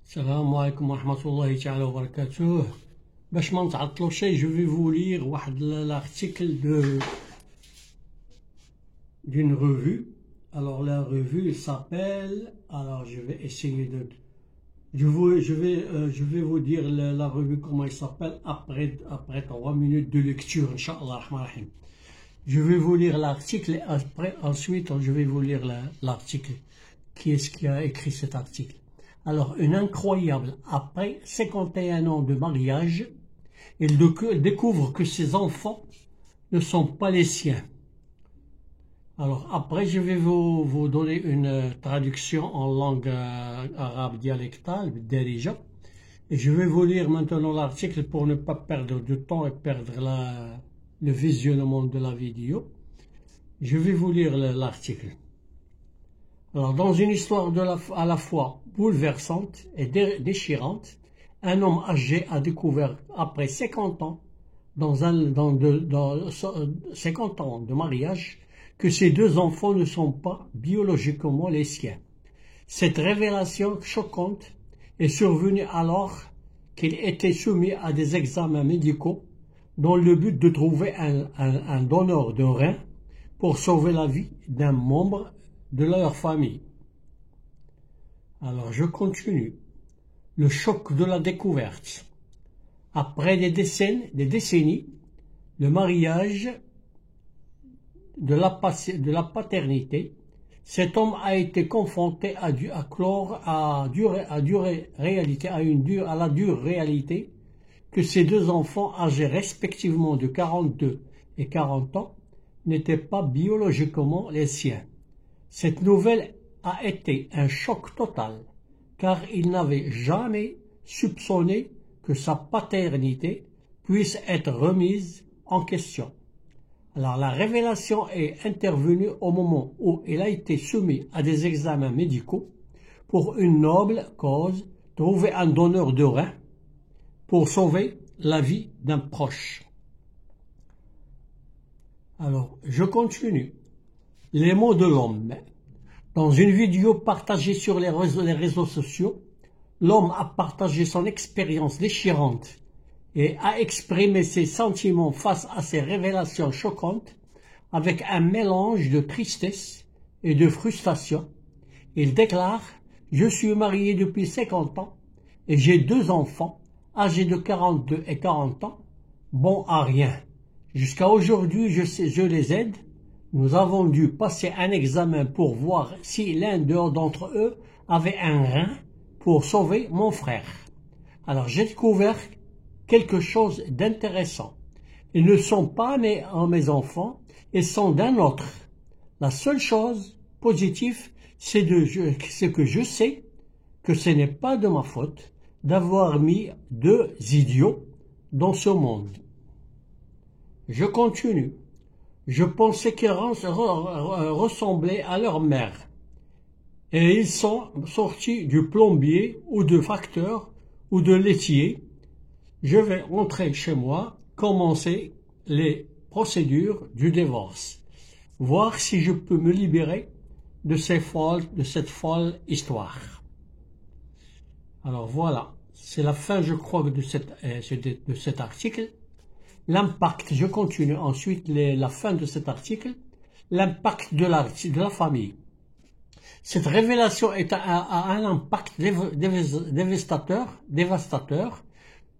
السلام عليكم ورحمة الله تعالى وبركاته. باش ما نتعطلو شي je vais vous lire واحد l'article d'une revue. Alors la revue elle s'appelle, alors je vais essayer de je vais vous dire la revue comment elle s'appelle après 3 minutes de lecture Inch'Allah Rahman Rahim. Je vais vous lire l'article et après ensuite je vais vous lire l'article. Qui est-ce qui a écrit cet article? Alors, une incroyable, après 51 ans de mariage, il découvre que ses enfants ne sont pas les siens. Alors, après, je vais vous donner une traduction en langue arabe dialectale, Derija, et je vais vous lire maintenant l'article pour ne pas perdre de temps et perdre le visionnement de la vidéo. Je vais vous lire l'article. Alors, dans une histoire à la fois bouleversante et déchirante, un homme âgé a découvert, après 50 ans, 50 ans de mariage, que ses 2 enfants ne sont pas biologiquement les siens. Cette révélation choquante est survenue alors qu'il était soumis à des examens médicaux dans le but de trouver un donneur de rein pour sauver la vie d'un membre de leur famille. Alors je continue. Le choc de la découverte. Après des décennies, le mariage de la paternité, cet homme a été confronté à la dure réalité que ses 2 enfants âgés respectivement de 42 et 40 ans n'étaient pas biologiquement les siens. Cette nouvelle a été un choc total, car il n'avait jamais soupçonné que sa paternité puisse être remise en question. Alors la révélation est intervenue au moment où il a été soumis à des examens médicaux pour une noble cause, trouver un donneur de rein pour sauver la vie d'un proche. Alors je continue. Les mots de l'homme. Dans une vidéo partagée sur les réseaux sociaux, l'homme a partagé son expérience déchirante et a exprimé ses sentiments face à ces révélations choquantes avec un mélange de tristesse et de frustration. Il déclare « Je suis marié depuis 50 ans et j'ai 2 enfants âgés de 42 et 40 ans, bons à rien. Jusqu'à aujourd'hui, je les aide. Nous avons dû passer un examen pour voir si l'un d'entre eux avait un rein pour sauver mon frère. Alors j'ai découvert quelque chose d'intéressant. Ils ne sont pas mes enfants, ils sont d'un autre. La seule chose positive, c'est que je sais que ce n'est pas de ma faute d'avoir mis 2 idiots dans ce monde. Je continue. Je pensais qu'ils ressemblaient à leur mère. Et ils sont sortis du plombier ou de facteur ou de laitier. Je vais rentrer chez moi, commencer les procédures du divorce. Voir si je peux me libérer de cette folle histoire. Alors voilà, c'est la fin je crois de cet article. L'impact, je continue ensuite la fin de cet article, l'impact de la famille. Cette révélation a un impact dévastateur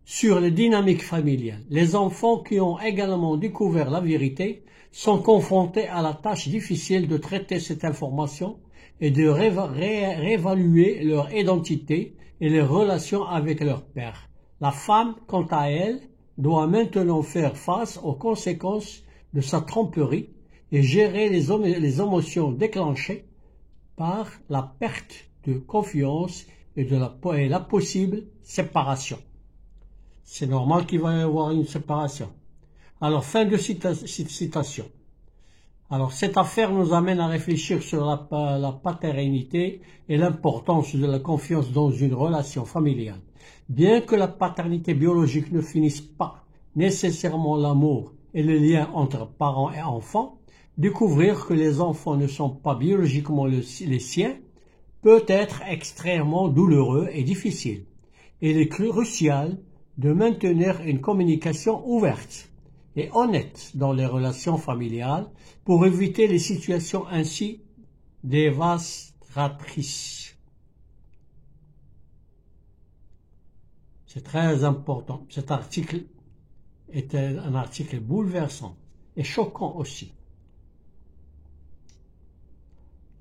sur les dynamiques familiales. Les enfants qui ont également découvert la vérité sont confrontés à la tâche difficile de traiter cette information et de réévaluer leur identité et les relations avec leur père. La femme, quant à elle, doit maintenant faire face aux conséquences de sa tromperie et gérer les émotions déclenchées par la perte de confiance et la possible séparation. C'est normal qu'il va y avoir une séparation. Alors, fin de citation. Alors, cette affaire nous amène à réfléchir sur la paternité et l'importance de la confiance dans une relation familiale. Bien que la paternité biologique ne finisse pas nécessairement l'amour et le lien entre parents et enfants, découvrir que les enfants ne sont pas biologiquement les siens peut être extrêmement douloureux et difficile. Il est crucial de maintenir une communication ouverte et honnête dans les relations familiales pour éviter les situations ainsi dévastatrices. C'est très important. Cet article est un article bouleversant et choquant aussi.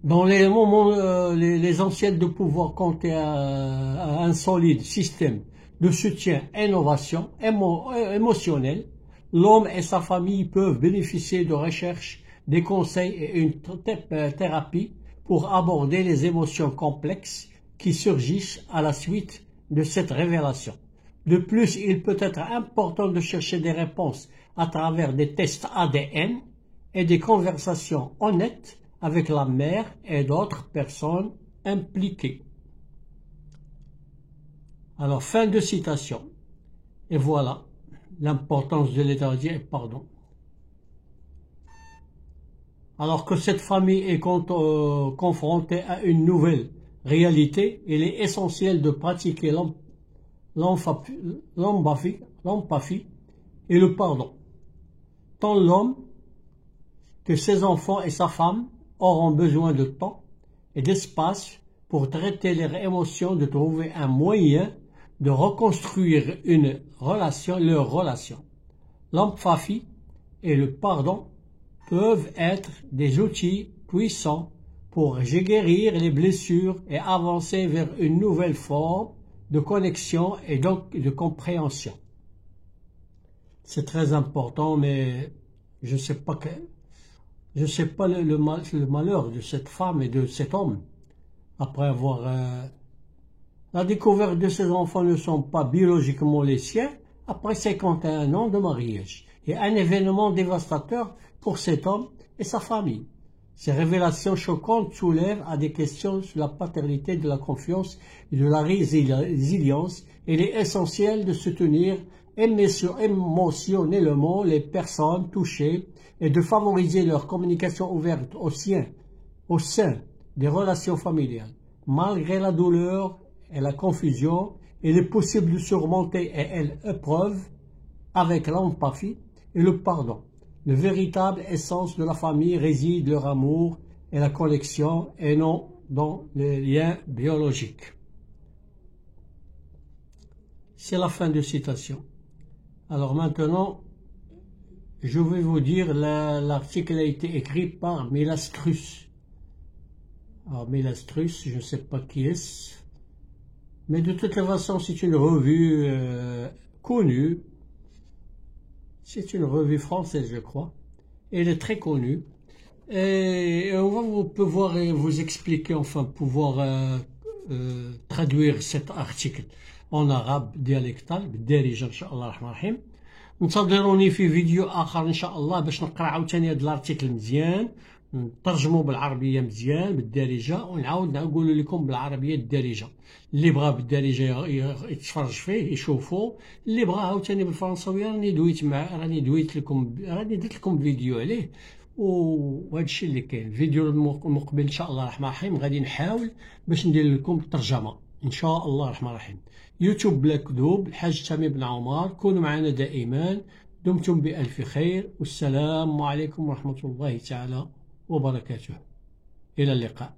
Dans les moments, les anciennes de pouvoir compter à un solide système de soutien et innovation émotionnelle, l'homme et sa famille peuvent bénéficier de recherches, des conseils et une thérapie pour aborder les émotions complexes qui surgissent à la suite de cette révélation. De plus, il peut être important de chercher des réponses à travers des tests ADN et des conversations honnêtes avec la mère et d'autres personnes impliquées. Alors, fin de citation. Et voilà l'importance de l'état et pardon. Alors que cette famille est confrontée à une nouvelle réalité, il est essentiel de pratiquer l'empathie et le pardon. Tant l'homme que ses enfants et sa femme auront besoin de temps et d'espace pour traiter leurs émotions, de trouver un moyen de reconstruire leur relation. L'empathie et le pardon peuvent être des outils puissants pour guérir les blessures et avancer vers une nouvelle forme de connexion et donc de compréhension. C'est très important, mais je ne sais pas le malheur de cette femme et de cet homme. Après avoir la découverte de ces enfants ne sont pas biologiquement les siens après 51 ans de mariage et un événement dévastateur pour cet homme et sa famille. Ces révélations choquantes soulèvent à des questions sur la paternité, de la confiance et de la résilience. Il est essentiel de soutenir émotionnellement les personnes touchées et de favoriser leur communication ouverte au sein des relations familiales. Malgré la douleur et la confusion, il est possible de surmonter l'épreuve avec l'empathie et le pardon. Le véritable essence de la famille réside leur amour et la connexion et non dans les liens biologiques. C'est la fin de citation. Alors maintenant, je vais vous dire, l'article a été écrit par Mélastrus. Alors Mélastrus, je ne sais pas qui est-ce, mais de toute façon c'est une revue connue. C'est une revue française, je crois. Elle est très connue. Et on va pouvoir vous expliquer, enfin pouvoir traduire cet article en arabe dialectal بالدارجة إن شاء الله الرحمن الرحيم. انتظروني في فيديو آخر إن شاء الله باش نقرأ عاوتاني هذا الارتيكل مزيان، نترجمه بالعربية مزيان بالدارجة ونعاود نقول لكم بالعربية الدارجة. اللي بغى بالدارجة يتفرج فيه يشوفه، اللي بغى عاوتاني بالفرنساوية راني درت لكم فيديو عليه، وهذا الشيء اللي كاين. الفيديو المقبل ان شاء الله الرحمن الرحيم غادي نحاول باش ندير لكم الترجمة ان شاء الله الرحمن الرحيم. يوتيوب بلا كذوب، الحاج تامي بن عمر. كونوا معنا دائما، دمتم بألف خير، والسلام عليكم ورحمة الله تعالى وبركاته. إلى اللقاء.